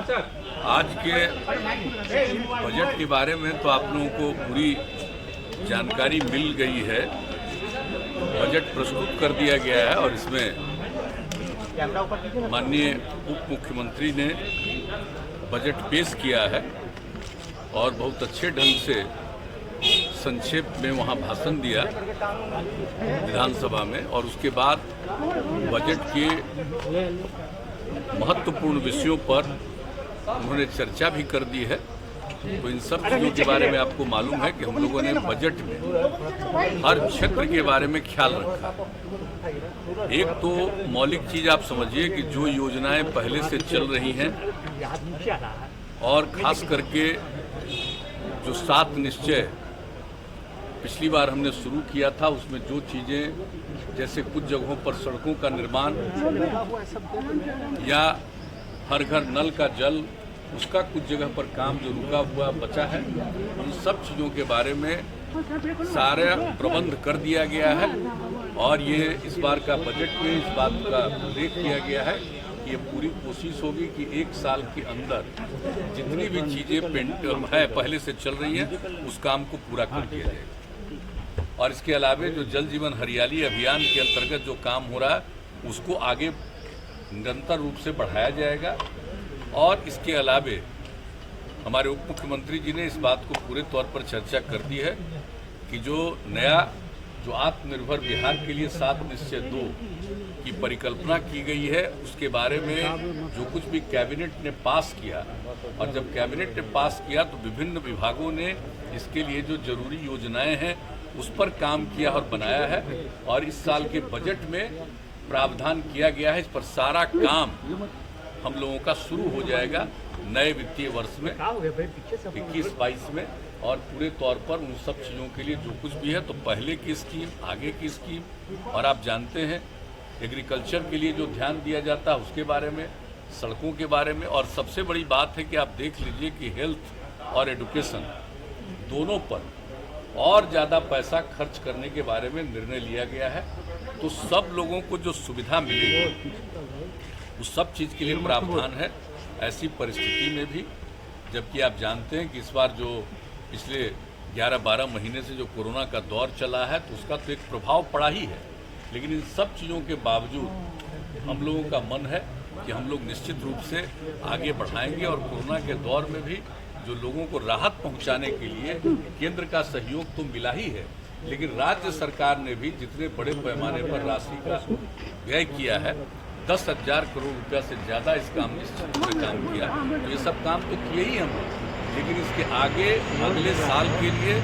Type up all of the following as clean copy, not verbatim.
आज के बजट के बारे में तो आप लोगों को पूरी जानकारी मिल गई है। बजट प्रस्तुत कर दिया गया है और इसमें माननीय उप मुख्यमंत्री ने बजट पेश किया है और बहुत अच्छे ढंग से संक्षेप में वहाँ भाषण दिया विधानसभा में, और उसके बाद बजट के महत्वपूर्ण विषयों पर उन्होंने चर्चा भी कर दी है। तो इन सब चीज़ों के बारे में आपको मालूम है कि हम लोगों ने बजट में हर क्षेत्र के बारे में ख्याल रखा। एक तो मौलिक चीज़ आप समझिए कि जो योजनाएं पहले से चल रही हैं और खास करके जो 7 निश्चय पिछली बार हमने शुरू किया था, उसमें जो चीज़ें जैसे कुछ जगहों पर सड़कों का निर्माण या हर घर नल का जल, उसका कुछ जगह पर काम जो रुका हुआ बचा है, उन सब चीज़ों के बारे में सारा प्रबंध कर दिया गया है। और ये इस बार का बजट में इस बात का उल्लेख किया गया है कि ये पूरी कोशिश होगी कि 1 साल के अंदर जितनी भी चीज़ें है पहले से चल रही हैं उस काम को पूरा कर दिया जाएगा। और इसके अलावा जो जल जीवन हरियाली अभियान के अंतर्गत जो काम हो रहा है उसको आगे निरंतर रूप से बढ़ाया जाएगा। और इसके अलावे हमारे उप मुख्यमंत्री जी ने इस बात को पूरे तौर पर चर्चा कर दी है कि जो नया जो आत्मनिर्भर बिहार के लिए 7 निश्चय 2 की परिकल्पना की गई है, उसके बारे में जो कुछ भी कैबिनेट ने पास किया, और जब कैबिनेट ने पास किया तो विभिन्न विभागों ने इसके लिए जो जरूरी योजनाएं हैं उस पर काम किया और बनाया है। और इस साल के बजट में प्रावधान किया गया है, इस पर सारा काम हम लोगों का शुरू हो जाएगा नए वित्तीय वर्ष में 21-22 में। और पूरे तौर पर उन सब चीज़ों के लिए जो कुछ भी है, तो पहले की स्कीम, आगे की स्कीम, और आप जानते हैं एग्रीकल्चर के लिए जो ध्यान दिया जाता है उसके बारे में, सड़कों के बारे में। और सबसे बड़ी बात है कि आप देख लीजिए कि हेल्थ और एजुकेशन दोनों पर और ज़्यादा पैसा खर्च करने के बारे में निर्णय लिया गया है। तो सब लोगों को जो सुविधा मिलेगी उस सब चीज़ के लिए प्रावधान है ऐसी परिस्थिति में भी। जबकि आप जानते हैं कि इस बार जो पिछले 11-12 महीने से जो कोरोना का दौर चला है तो उसका तो एक प्रभाव पड़ा ही है, लेकिन इन सब चीज़ों के बावजूद हम लोगों का मन है कि हम लोग निश्चित रूप से आगे बढ़ाएंगे। और कोरोना के दौर में भी जो लोगों को राहत पहुंचाने के लिए केंद्र का सहयोग तो मिला ही है, लेकिन राज्य सरकार ने भी जितने बड़े पैमाने पर राशि का व्यय किया है, 10,000 करोड़ रुपया से ज़्यादा इस काम में काम किया। तो ये सब काम तो किए ही हम लोग, लेकिन इसके आगे अगले साल के लिए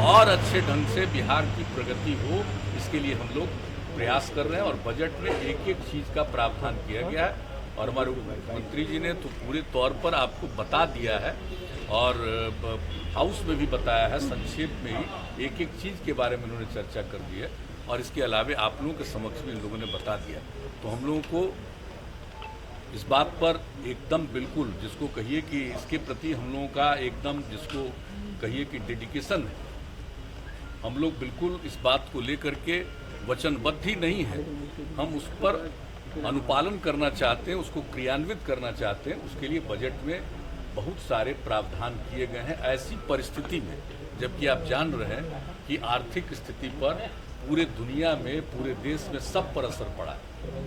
और अच्छे ढंग से बिहार की प्रगति हो, इसके लिए हम लोग प्रयास कर रहे हैं। और बजट में एक एक चीज़ का प्रावधान किया गया है और हमारे मुख्यमंत्री जी ने तो पूरे तौर पर आपको बता दिया है और हाउस में भी बताया है, संक्षेप में ही एक एक चीज़ के बारे में उन्होंने चर्चा कर दी है। और इसके अलावा आप लोगों के समक्ष भी इन लोगों ने बता दिया। तो हम लोगों को इस बात पर एकदम बिल्कुल, जिसको कहिए कि इसके प्रति हम लोगों का एकदम, जिसको कहिए कि डेडिकेशन है, हम लोग बिल्कुल इस बात को लेकर के वचनबद्ध ही नहीं है। हम उस पर अनुपालन करना चाहते हैं, उसको क्रियान्वित करना चाहते हैं। उसके लिए बजट में बहुत सारे प्रावधान किए गए हैं ऐसी परिस्थिति में, जबकि आप जान रहे हैं कि आर्थिक स्थिति पर पूरे दुनिया में, पूरे देश में सब पर असर पड़ा है।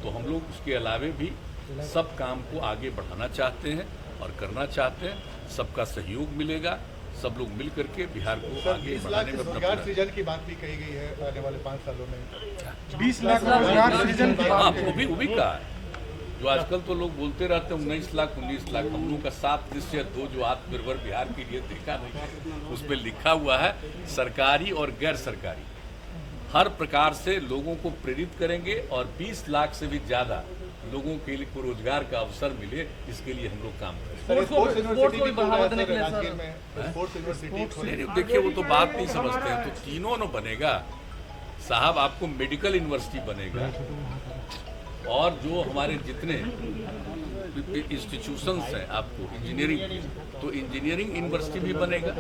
तो हम लोग उसके अलावे भी सब काम को आगे बढ़ाना चाहते हैं और करना चाहते हैं। सबका सहयोग मिलेगा, सब लोग मिल करके बिहार को आगे बढ़ाने में रोजगार सृजन की बात भी कही गई है। आने वाले 5 सालों में 20 लाख रोजगार सृजन की, हाँ वो भी कहा है। जो आजकल तो लोग बोलते रहते हैं 19 लाख 19 लाख, हम लोगों का 7 निश्चय 2 जो आत्मनिर्भर बिहार के लिए देखा नहीं है, उसमें लिखा हुआ है सरकारी और गैर सरकारी हर प्रकार से लोगों को प्रेरित करेंगे और 20 लाख से भी ज़्यादा लोगों के लिए रोजगार का अवसर मिले, इसके लिए हम लोग काम करें। देखिए वो तो बात नहीं समझते हैं, तो तीनों न बनेगा साहब। आपको मेडिकल यूनिवर्सिटी बनेगा और जो हमारे जितने इंस्टीट्यूशंस हैं आपको इंजीनियरिंग, तो इंजीनियरिंग यूनिवर्सिटी भी बनेगा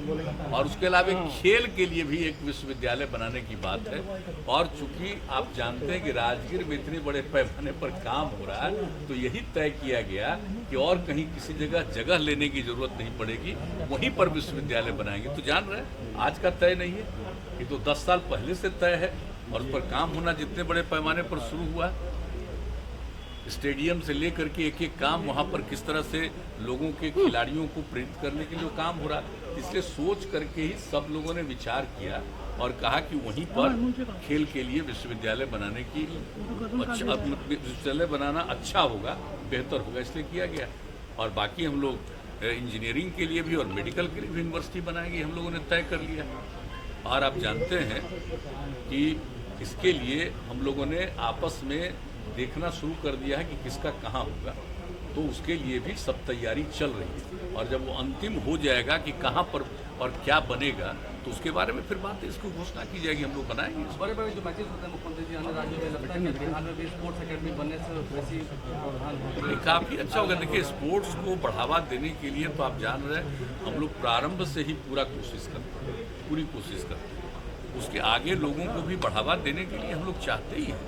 और उसके अलावा खेल के लिए भी एक विश्वविद्यालय बनाने की बात है। और चूंकि आप जानते हैं कि राजगीर में इतने बड़े पैमाने पर काम हो रहा है, तो यही तय किया गया कि और कहीं किसी जगह लेने की जरूरत नहीं पड़ेगी, वहीं पर विश्वविद्यालय बनाएंगे। तो जान रहे हैं आज का तय नहीं है, ये तो 10 साल पहले से तय है और उस पर काम होना जितने बड़े पैमाने पर शुरू हुआ, स्टेडियम से लेकर के एक एक काम वहाँ पर किस तरह से लोगों के खिलाड़ियों को प्रेरित करने के लिए काम हो रहा है, इसलिए सोच करके ही सब लोगों ने विचार किया और कहा कि वहीं पर खेल के लिए विश्वविद्यालय बनाने की विश्वविद्यालय बनाना अच्छा होगा, बेहतर होगा, इसलिए किया गया। और बाकी हम लोग इंजीनियरिंग के लिए भी और मेडिकल के लिए भी यूनिवर्सिटी बनाएंगे, हम लोगों ने तय कर लिया। और आप जानते हैं कि इसके लिए हम लोगों ने आपस में देखना शुरू कर दिया है कि किसका कहाँ होगा, तो उसके लिए भी सब तैयारी चल रही है। और जब वो अंतिम हो जाएगा कि कहाँ पर और क्या बनेगा, तो उसके बारे में फिर बात इसको घोषणा की जाएगी, हम लोग बनाएंगे। बड़े बड़े जो मैचेस होते हैं मुख्यमंत्री जी अन्य राज्यों में, लगता है कि बिहार में भी स्पोर्ट्स अकेडमी बनने से वैसी प्रावधान काफ़ी अच्छा होगा। देखिए, स्पोर्ट्स को बढ़ावा देने के लिए तो आप जान रहे हैं हम लोग प्रारंभ से ही पूरी कोशिश करते हैं। उसके आगे लोगों को भी बढ़ावा देने के लिए हम लोग चाहते ही हैं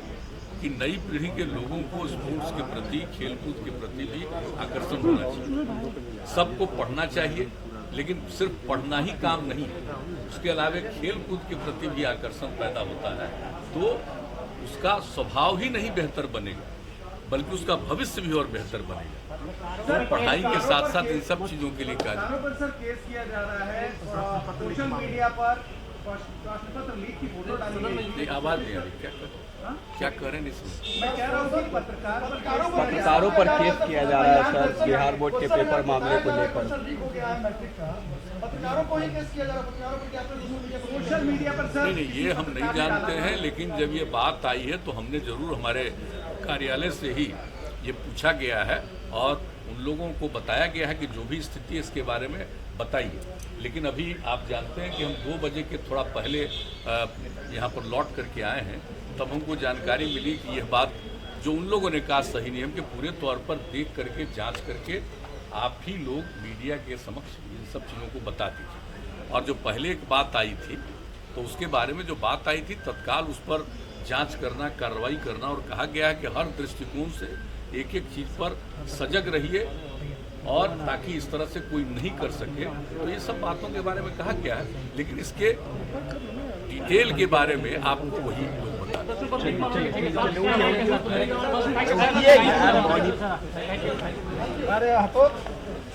कि नई पीढ़ी के लोगों को स्पोर्ट्स के प्रति, खेलकूद के प्रति भी आकर्षण होना चाहिए। सबको पढ़ना चाहिए, लेकिन सिर्फ पढ़ना ही काम नहीं है, उसके अलावा खेलकूद के प्रति भी आकर्षण पैदा होता है, तो उसका स्वभाव ही नहीं बेहतर बनेगा, बल्कि उसका भविष्य भी और बेहतर बनेगा। तो पढ़ाई के साथ साथ इन सब चीज़ों के लिए कार्य। सर केस किया जा रहा है, सोशल मीडिया पर प्रश्नपत्र लीक की फोटो डाली गई। आवाज़ नहीं आ रही, क्या करें इसमें? मैं कह रहा हूँ कि पत्रकारों पर केस किया जा रहा है सर, बिहार बोर्ड के पेपर मामले को लेकर। पत्रकारों को ही केस किया जा रहा है, पत्रकारों पर क्या सोशल मीडिया पर सर? नहीं, ये हम नहीं जानते हैं, लेकिन जब ये बात आई है तो हमने जरूर हमारे कार्यालय से ही ये पूछा गया है और उन लोगों को बताया गया है कि जो भी स्थिति है इसके बारे में बताइए। लेकिन अभी आप जानते हैं कि हम 2 बजे के थोड़ा पहले यहाँ पर लौट करके आए हैं, तब हमको जानकारी मिली कि यह बात जो उन लोगों ने कहा सही नहीं, हम कि पूरे तौर पर देख करके जांच करके आप ही लोग मीडिया के समक्ष इन सब चीज़ों को बता दीजिए। और जो पहले एक बात आई थी, तो उसके बारे में जो बात आई थी तत्काल उस पर जांच करना, कार्रवाई करना, और कहा गया है कि हर दृष्टिकोण से एक एक चीज़ पर सजग रहिए और ताकि इस तरह से कोई नहीं कर सके। तो ये सब बातों के बारे में कहा गया है, लेकिन इसके डिटेल के बारे में आपको वही लोग बता दें। अरे